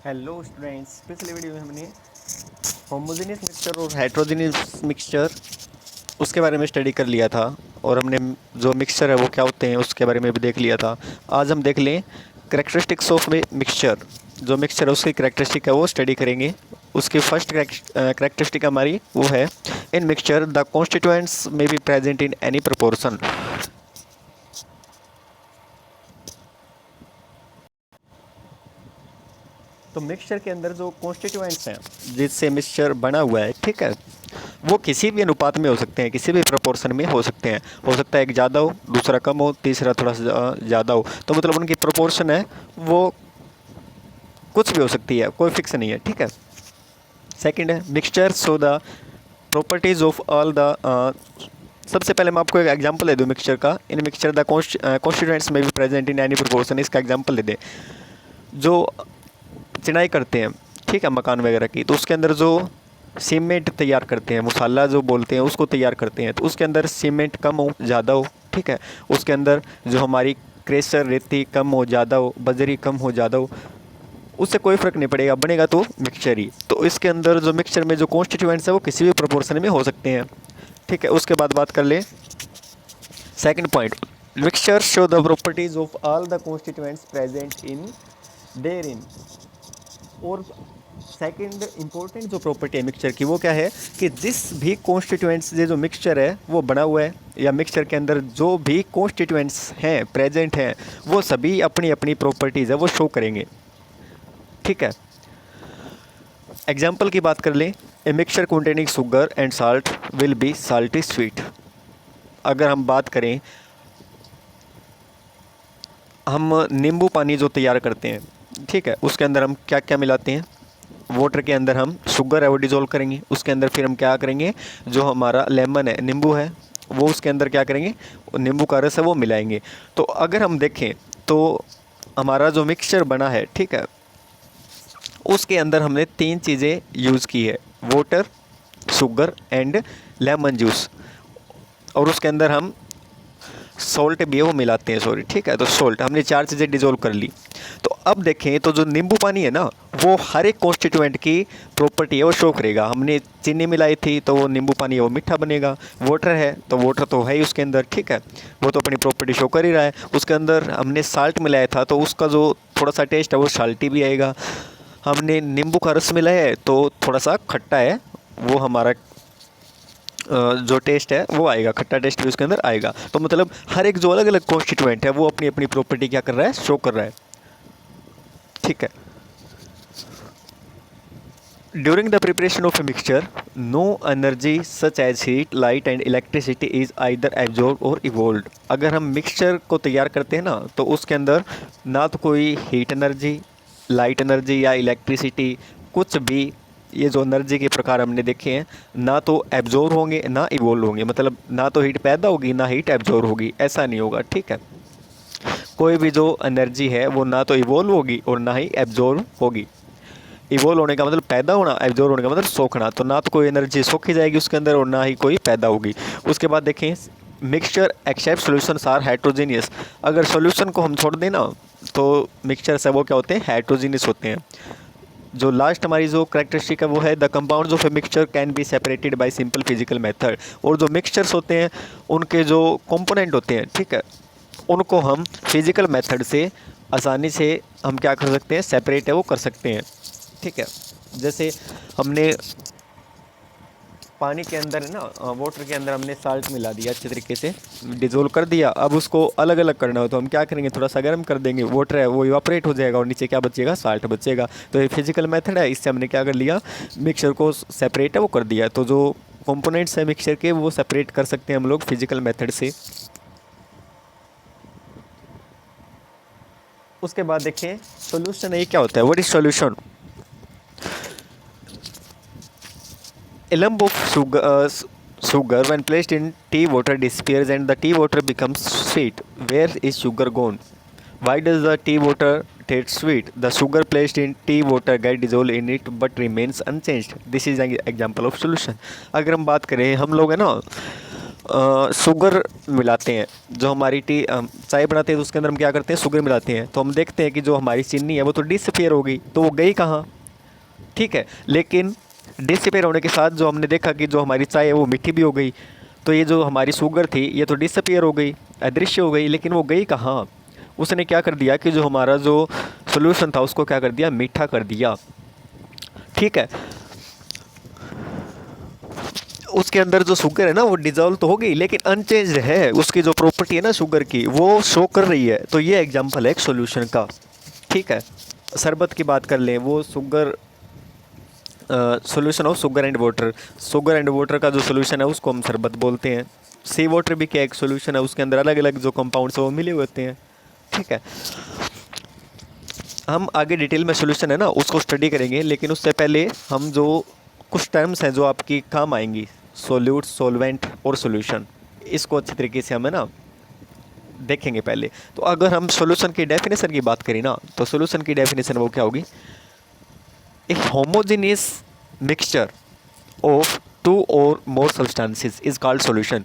Hello students, पिछले video में हमने होमोजेनियस मिक्सचर और हेट्रोजेनियस मिक्सचर उसके बारे में स्टडी कर लिया था और हमने जो मिक्सचर है वो क्या होते हैं उसके बारे में भी देख लिया था। आज हम देख लें करेक्टरिस्टिक्स ऑफ मिक्सचर। जो मिक्सचर है उसकी करेक्टरिस्टिक है वो स्टडी करेंगे। उसकी फर्स्ट करेक्टरिस्टिक हमारी वो है, इन मिक्सचर द कॉन्स्टिट्यूएंट्स में be present in any proportion. तो मिक्सचर के अंदर जो कॉन्स्टिट्यूएंट्स हैं जिससे मिक्सचर बना हुआ है, ठीक है, वो किसी भी अनुपात में हो सकते हैं, किसी भी प्रोपोर्शन में हो सकते हैं। हो सकता है एक ज़्यादा हो, दूसरा कम हो, तीसरा थोड़ा सा ज़्यादा हो। तो मतलब उनकी प्रोपोर्शन है वो कुछ भी हो सकती है, कोई फिक्स नहीं है, ठीक है। सेकंड है mixture so the properties of all the. सबसे पहले मैं आपको एक एग्जांपल दे दूँ मिक्सचर का। इन मिक्सचर द कॉन्स्टिट्यूएंट्स में भी प्रेजेंट इन एनी प्रोपोर्शन। इसका एग्जांपल दे दें, जो चिनाई करते हैं, ठीक है, मकान वगैरह की, तो उसके अंदर जो सीमेंट तैयार करते हैं, मसाला जो बोलते हैं उसको तैयार करते हैं, तो उसके अंदर सीमेंट कम हो ज़्यादा हो, ठीक है। उसके अंदर जो हमारी क्रेशर रेती कम हो ज़्यादा हो, बजरी कम हो ज़्यादा हो, उससे कोई फ़र्क नहीं पड़ेगा, बनेगा तो मिक्सचर ही। तो इसके अंदर जो मिक्सचर में जो कॉन्स्टिट्यूएंट्स है वो किसी भी प्रोपोर्शन में हो सकते हैं, ठीक है। उसके बाद बात कर ले second point, mixture show the properties of all the constituents present in their in. और सेकंड इंपॉर्टेंट जो प्रॉपर्टी है मिक्सचर की वो क्या है कि जिस भी कॉन्स्टिट्यूएंट्स से जो मिक्सचर है वो बना हुआ है, या मिक्सचर के अंदर जो भी कॉन्स्टिट्यूएंट्स हैं प्रेजेंट हैं, वो सभी अपनी अपनी प्रॉपर्टीज़ है वो शो करेंगे, ठीक है। एग्जाम्पल की बात कर लें, a mixture containing sugar and salt will be salty sweet. अगर हम बात करें, हम नींबू पानी जो तैयार करते हैं, ठीक है, उसके अंदर हम क्या क्या मिलाते हैं, वाटर के अंदर हम शुगर है वो डिज़ोल्व करेंगे, उसके अंदर फिर हम क्या करेंगे, जो हमारा लेमन है, नींबू है, वो उसके अंदर क्या करेंगे, नींबू का रस है वो मिलाएंगे। तो अगर हम देखें तो हमारा जो मिक्सचर बना है, ठीक है, उसके अंदर हमने तीन चीज़ें यूज़ की है, water, sugar and lemon juice, और उसके अंदर हम सॉल्ट भी है वो मिलाते हैं, सॉरी, ठीक है। तो सॉल्ट हमने चार चीज़ें डिज़ोल्व कर ली। तो अब देखें तो जो नींबू पानी है ना, वो हर एक कॉन्स्टिट्यूएंट की प्रॉपर्टी है वो शो करेगा। हमने चीनी मिलाई थी तो वो नींबू पानी है वो मीठा बनेगा। वाटर है तो वाटर तो है ही उसके अंदर, ठीक है, वो तो अपनी प्रॉपर्टी शो कर ही रहा है। उसके अंदर हमने साल्ट मिलाया था तो उसका जो थोड़ा सा टेस्ट है वो साल्टी भी आएगा। हमने नींबू का रस मिलाया है तो थोड़ा सा खट्टा है, वो हमारा जो टेस्ट है वो आएगा, खट्टा टेस्ट भी उसके अंदर आएगा। तो मतलब हर एक जो अलग अलग कॉन्स्टिट्यूएंट है वो अपनी अपनी प्रॉपर्टी क्या कर रहा है, शो कर रहा है, ठीक है। During the preparation of a mixture no energy such as heat, light and electricity is either absorb और इवोल्व। अगर हम मिक्सचर को तैयार करते हैं ना, तो उसके अंदर ना तो कोई हीट एनर्जी, लाइट एनर्जी या इलेक्ट्रिसिटी, कुछ भी ये जो एनर्जी के प्रकार हमने देखे हैं, ना तो एब्जॉर्ब होंगे ना इवोल्व होंगे। मतलब ना तो हीट पैदा होगी ना हीट एब्जॉर्ब होगी, ऐसा नहीं होगा, ठीक है। कोई भी जो एनर्जी है वो ना तो इवोल्व होगी और ना ही एब्जॉर्ब होगी। इवोल्व होने का मतलब पैदा होना, एब्जॉर्ब होने का मतलब सोखना। तो ना तो कोई एनर्जी सोखी जाएगी उसके अंदर और ना ही कोई पैदा होगी। उसके बाद देखें, mixture except solutions are heterogeneous. अगर सॉल्यूशन को हम छोड़ दें ना, तो मिक्सचर्स है वो क्या होते हैं, हेट्रोजीनियस होते हैं। जो लास्ट हमारी जो करेक्टरिस्टिक है वो है, the compounds of a mixture can be separated by simple physical method. और जो मिक्सचर्स होते हैं उनके जो कंपोनेंट होते हैं, ठीक है, उनको हम फिजिकल मेथड से आसानी से हम क्या कर सकते हैं, सेपरेट है वो कर सकते हैं, ठीक है। जैसे हमने पानी के अंदर है ना, वाटर के अंदर हमने साल्ट मिला दिया, अच्छे तरीके से डिज़ोल्व कर दिया। अब उसको अलग अलग करना हो तो हम क्या करेंगे, थोड़ा सा गर्म कर देंगे, वाटर है वो इवापोरेट हो जाएगा और नीचे क्या बचेगा, साल्ट बचेगा। तो ये फिजिकल मेथड है, इससे हमने क्या कर लिया, मिक्सचर को सेपरेट है वो कर दिया। तो जो कंपोनेंट्स है मिक्सचर के वो सेपरेट कर सकते हैं हम लोग फिजिकल मेथड से। उसके बाद देखिए सॉल्यूशन ये क्या होता है, what is solution. A lump of sugar when placed in tea water disappears and the tea water becomes sweet. Where is sugar gone? Why does the tea water taste sweet? The sugar placed in tea water get dissolved in it but remains unchanged. This is an example of solution. अगर हम बात करें, हम लोग है ना sugar मिलाते हैं, जो हमारी टी चाय बनाते हैं तो उसके अंदर हम क्या करते हैं, शुगर मिलाते हैं, तो हम देखते हैं कि जो हमारी चीनी है वो तो डिसअपियर हो गई, तो वो गई कहाँ, ठीक है। लेकिन डिसअपियर होने के साथ जो हमने देखा कि जो हमारी चाय है वो मीठी भी हो गई, तो ये जो हमारी शुगर थी ये तो डिसअपियर हो गई, अदृश्य हो गई, लेकिन वो गई कहाँ, उसने क्या कर दिया कि जो हमारा जो सोल्यूशन था उसको क्या कर दिया, मीठा कर दिया, ठीक है। उसके अंदर जो शुगर है ना वो डिजॉल्व तो हो गई लेकिन अनचेंज्ड है, उसकी जो प्रॉपर्टी है ना शुगर की वो शो कर रही है, तो ये एग्जांपल है एक सॉल्यूशन का, ठीक है। शरबत की बात कर लें, वो sugar solution of sugar and water, sugar and water का जो सॉल्यूशन है उसको हम शरबत बोलते हैं। सी वाटर भी क्या एक सॉल्यूशन है, उसके अंदर अलग अलग जो कंपाउंड्स है वो मिले हुए होते हैं, ठीक है। हम आगे डिटेल में सॉल्यूशन है ना उसको स्टडी करेंगे, लेकिन उससे पहले हम जो कुछ टर्म्स हैं जो आपकी काम आएंगी, सोल्यूट, सोलवेंट और सॉल्यूशन, इसको अच्छी तरीके से हमें ना देखेंगे पहले। तो अगर हम सॉल्यूशन की डेफिनेशन की बात करें ना, तो सॉल्यूशन की डेफिनेशन वो क्या होगी, ए homogeneous mixture of two or more substances is called solution.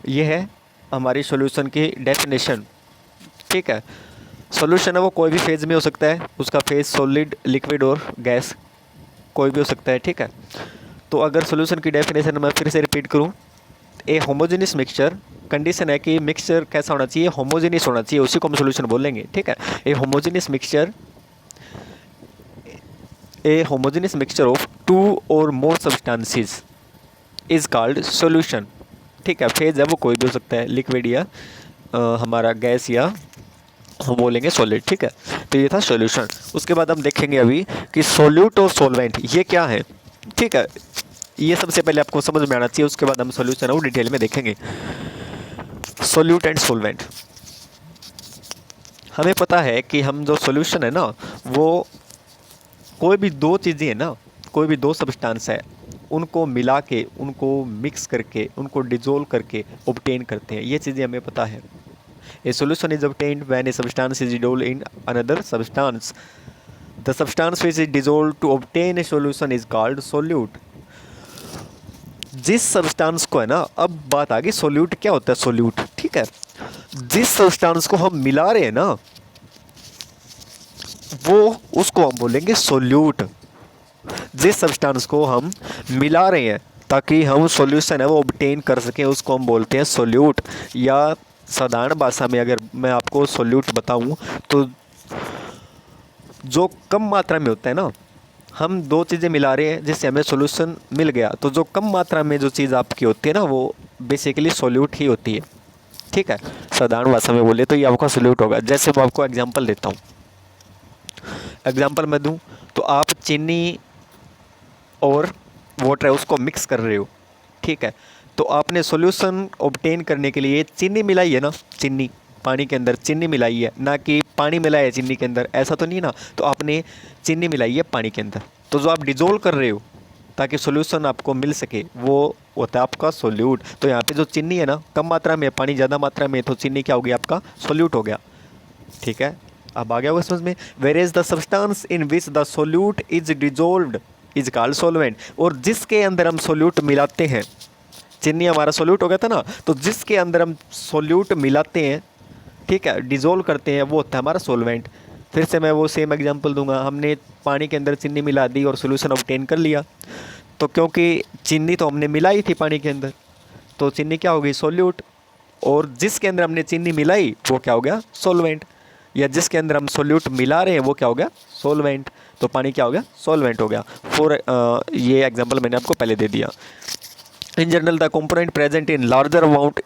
ये है हमारी सॉल्यूशन की डेफिनेशन, ठीक है। सॉल्यूशन है वो कोई भी फेज में हो सकता है, उसका फेज सॉलिड, लिक्विड और गैस कोई भी हो सकता है, ठीक है। तो अगर सॉल्यूशन की डेफिनेशन मैं फिर से रिपीट करूं, ए होमोजेनियस मिक्सचर, कंडीशन है कि मिक्सचर कैसा होना चाहिए, होमोजेनियस होना चाहिए, उसी को हम सॉल्यूशन बोलेंगे, ठीक है। A homogeneous mixture, a homogeneous mixture of two or more substances is called solution, ठीक है। फेज है वो कोई भी हो सकता है, लिक्विड या हमारा गैस या हम बोलेंगे सॉलिड, ठीक है। तो ये था सॉल्यूशन। उसके बाद हम देखेंगे अभी कि सोल्यूट और सोलवेंट ये क्या है, ठीक है। ये सबसे पहले आपको समझ में आना चाहिए, उसके बाद हम सॉल्यूशन है वो डिटेल में देखेंगे। सोल्यूट एंड सोलवेंट, हमें पता है कि हम जो सॉल्यूशन है ना वो कोई भी दो चीज़ें हैं ना, कोई भी दो सब्सटेंस है, उनको मिला के, उनको मिक्स करके, उनको डिजोल्व करके ऑब्टेन करते हैं, ये चीज़ें हमें पता है। A solution is obtained when a substance is dissolved in another substance. The substance which is dissolved to obtain a solution is called solute. जिस सब्सटेंस को है ना, अब बात आ गई सोल्यूट क्या होता है, सोल्यूट, ठीक है। जिस सब्सटेंस को हम मिला रहे हैं ना वो उसको हम बोलेंगे सोल्यूट। जिस सब्सटेंस को हम मिला रहे हैं ताकि हम सॉल्यूशन है वो ऑब्टेन कर सकें उसको हम बोलते हैं सोल्यूट। या साधारण भाषा में अगर मैं आपको सोल्यूट बताऊं तो जो कम मात्रा में होता है ना, हम दो चीज़ें मिला रहे हैं जिससे हमें सॉल्यूशन मिल गया, तो जो कम मात्रा में जो चीज़ आपकी होती है ना वो बेसिकली सोल्यूट ही होती है, ठीक है। साधारण भाषा में बोले तो ये आपका सोल्यूट होगा। जैसे मैं आपको एग्जांपल देता हूँ, एग्जांपल मैं दूँ तो आप चीनी और वाटर है उसको मिक्स कर रहे हो, ठीक है। तो आपने सॉल्यूशन ऑब्टेन करने के लिए चीनी मिलाई है ना, चीनी पानी के अंदर चीनी मिलाई है, ना कि पानी मिलाया है चीनी के अंदर, ऐसा तो नहीं ना। तो आपने चीनी मिलाई है पानी के अंदर, तो जो आप डिजोल्व कर रहे हो ताकि सॉल्यूशन आपको मिल सके वो होता है आपका सोल्यूट। तो यहाँ पे जो चीनी है ना कम मात्रा में, पानी ज़्यादा मात्रा में, तो चीनी क्या हो गया, आपका सोल्यूट हो गया, ठीक है। अब आ गया होगा समझ में। Where is the substance in which the solute is dissolved is called solvent. और जिसके अंदर हम सोल्यूट मिलाते हैं, चीनी हमारा सोल्यूट हो गया था ना, तो जिसके अंदर हम सोल्यूट मिलाते हैं, ठीक है, डिजोल्व करते हैं, वो होता है हमारा सोलवेंट। फिर से मैं वो सेम एग्जांपल दूंगा, हमने पानी के अंदर चीनी मिला दी और सोल्यूशन ऑब्टेन कर लिया, तो क्योंकि चीनी तो हमने मिलाई थी पानी के अंदर, तो चीनी क्या हो गई, सोल्यूट। और जिसके अंदर हमने चीनी मिलाई वो क्या हो गया, सोलवेंट। या जिसके अंदर हम सोल्यूट मिला रहे हैं वो क्या हो गया, सोलवेंट। तो पानी क्या हो गया, सोलवेंट हो गया। ये एग्जाम्पल मैंने आपको पहले दे दिया। In general the component present in larger amount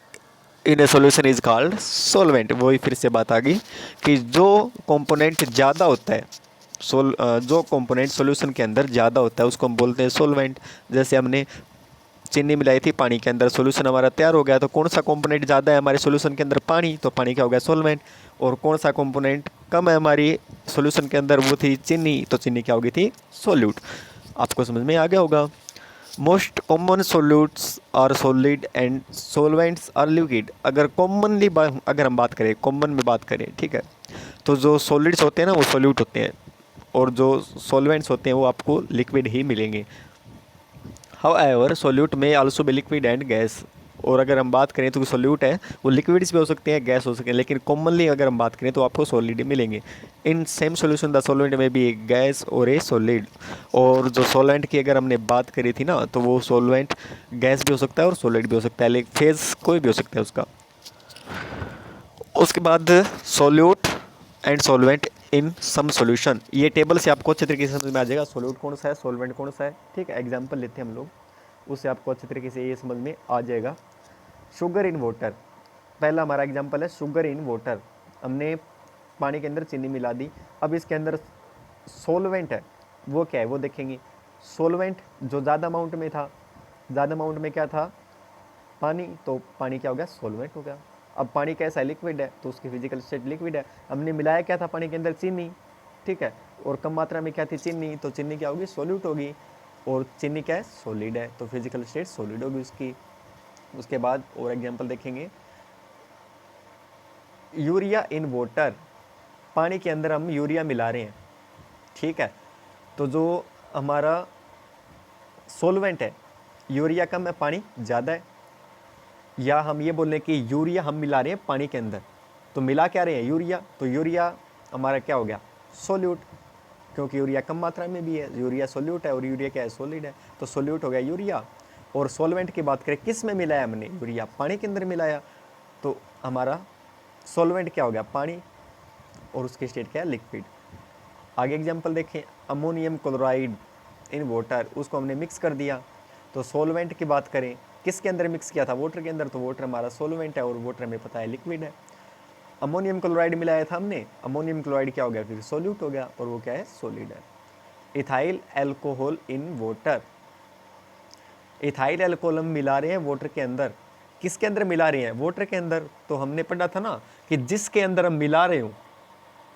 in a solution is called solvent. वही फिर से बात आ गई कि जो कंपोनेंट ज़्यादा होता है, जो कंपोनेंट सॉल्यूशन के अंदर ज़्यादा होता है उसको हम बोलते हैं सोलवेंट। जैसे हमने चीनी मिलाई थी पानी के अंदर, सॉल्यूशन हमारा तैयार हो गया, तो कौन सा कंपोनेंट ज़्यादा है हमारे सॉल्यूशन के अंदर, पानी, तो पानी क्या हो गया, सोलवेंट। और कौन सा कंपोनेंट कम है हमारी सॉल्यूशन के अंदर, वो थी चीनी, तो चीनी क्या हो गई थी, सोल्यूट। आपको समझ में आ गया होगा। Most common solutes are solid and solvents are liquid. अगर कॉमनली अगर हम बात करें, कॉमन में बात करें, ठीक है, तो जो सॉलिड्स होते हैं ना वो सोल्यूट होते हैं, और जो सॉल्वेंट्स होते हैं वो आपको लिक्विड ही मिलेंगे। हाउएवर सोल्यूट में also be liquid and gas. और अगर हम बात करें तो सोल्यूट है वो लिक्विड्स भी हो सकते हैं, गैस हो सकते हैं, लेकिन कॉमनली अगर हम बात करें तो आपको सॉलिड मिलेंगे। In same solution the solvent में भी एक गैस और ए सॉलिड। और जो सॉल्वेंट की अगर हमने बात करी थी ना, तो वो सॉल्वेंट गैस भी हो सकता है और सॉलिड भी हो सकता है, लेकिन फेज कोई भी हो सकता है उसका। उसके बाद solute and solvent in some solution, ये टेबल से आपको अच्छे तरीके से समझ में आ जाएगा सोल्यूट कौन सा है, सॉल्वेंट कौन सा है। ठीक है, एग्जांपल लेते हैं हम लोग, उससे आपको अच्छे तरीके से ये समझ में आ जाएगा। शुगर इन वाटर, पहला हमारा एग्जांपल है शुगर इन वाटर। हमने पानी के अंदर चीनी मिला दी, अब इसके अंदर सॉल्वेंट है, वो क्या है वो देखेंगे। सॉल्वेंट जो ज़्यादा अमाउंट में था, ज़्यादा अमाउंट में क्या था, पानी, तो पानी क्या हो गया, सॉल्वेंट हो गया। अब पानी कैसा है, लिक्विड है, तो उसकी फिजिकल स्टेट लिक्विड है। हमने मिलाया क्या था पानी के अंदर, चीनी, ठीक है, और कम मात्रा में क्या थी, चीनी, तो चीनी क्या होगी, सोल्यूट होगी, और चीनी क्या है, सॉलिड है, तो फिजिकल स्टेट सॉलिड होगी उसकी। उसके बाद और एग्जांपल देखेंगे, यूरिया इन वाटर, पानी के अंदर हम यूरिया मिला रहे हैं, ठीक है, तो जो हमारा सॉल्वेंट है, यूरिया कम है, पानी ज़्यादा है, या हम ये बोल रहे हैं कि यूरिया हम मिला रहे हैं पानी के अंदर, तो मिला क्या रहे हैं, यूरिया, तो यूरिया हमारा क्या हो गया, सोल्यूट, क्योंकि यूरिया कम मात्रा में भी है, यूरिया सोल्यूट है और यूरिया क्या है, सॉलिड है, तो सोल्यूट हो गया यूरिया। और सॉल्वेंट की बात करें, किस में मिलाया हमने, यूरिया पानी के अंदर मिलाया, तो हमारा सॉल्वेंट क्या हो गया, पानी, और उसकी स्टेट क्या है, लिक्विड। आगे एग्जांपल देखें, अमोनियम क्लोराइड इन वाटर, उसको हमने मिक्स कर दिया, तो सॉल्वेंट की बात करें, किसके अंदर मिक्स किया था, वाटर के अंदर, तो वाटर हमारा सॉल्वेंट है और वाटर हमें पता है लिक्विड है। अमोनियम क्लोराइड मिलाया था हमने, अमोनियम क्लोराइड क्या हो गया, फिर सोल्यूट हो गया, और वो क्या है, सॉलिड है। Ethyl alcohol in water, ethyl alcohol हम मिला रहे हैं वाटर के अंदर, किसके अंदर मिला रहे हैं, वाटर के अंदर, तो हमने पढ़ा था ना कि जिसके अंदर हम मिला रहे हो,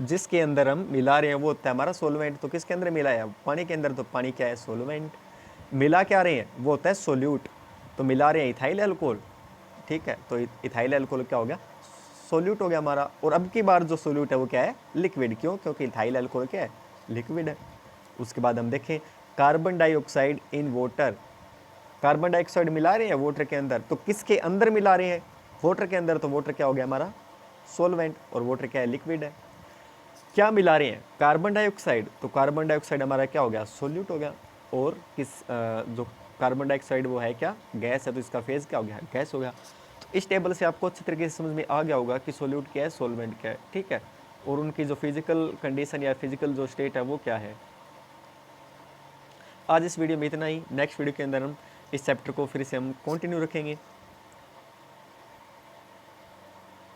जिसके अंदर हम मिला रहे हैं वो होता है हमारा सोलवेंट, तो किसके अंदर मिलाया, पानी के अंदर, तो पानी क्या है, सोलवेंट। मिला क्या रहे हैं, वो होता है सोल्यूट, तो मिला रहे हैं इथाइल एल्कोहल, ठीक है, तो इथाइल एल्कोहल क्या हो गया, सोल्यूट हो गया हमारा। और अब की बार जो सोल्यूट है वो क्या है, लिक्विड, क्यों, क्योंकि इथाइल एल्कोहल क्या है, लिक्विड है। उसके बाद हम देखें carbon dioxide in water, carbon dioxide मिला रहे हैं वाटर के अंदर, तो किसके अंदर मिला रहे हैं, वाटर के अंदर, तो वाटर क्या हो गया हमारा, सोलवेंट, और वाटर क्या है, लिक्विड है। क्या मिला रहे हैं, कार्बन डाइऑक्साइड, तो कार्बन डाइऑक्साइड हमारा क्या हो गया, सोल्यूट हो गया। और जो कार्बन डाइऑक्साइड वो है क्या, गैस है, तो इसका फेज क्या हो गया, गैस हो गया। तो इस टेबल से आपको अच्छे तरीके से समझ में आ गया होगा कि सोल्यूट क्या है, सोलवेंट क्या है, ठीक है, और उनकी जो फिजिकल कंडीशन या फिजिकल जो स्टेट है वो क्या है। आज इस वीडियो में इतना ही, नेक्स्ट वीडियो के अंदर हम इस चैप्टर को फिर से हम कंटिन्यू रखेंगे।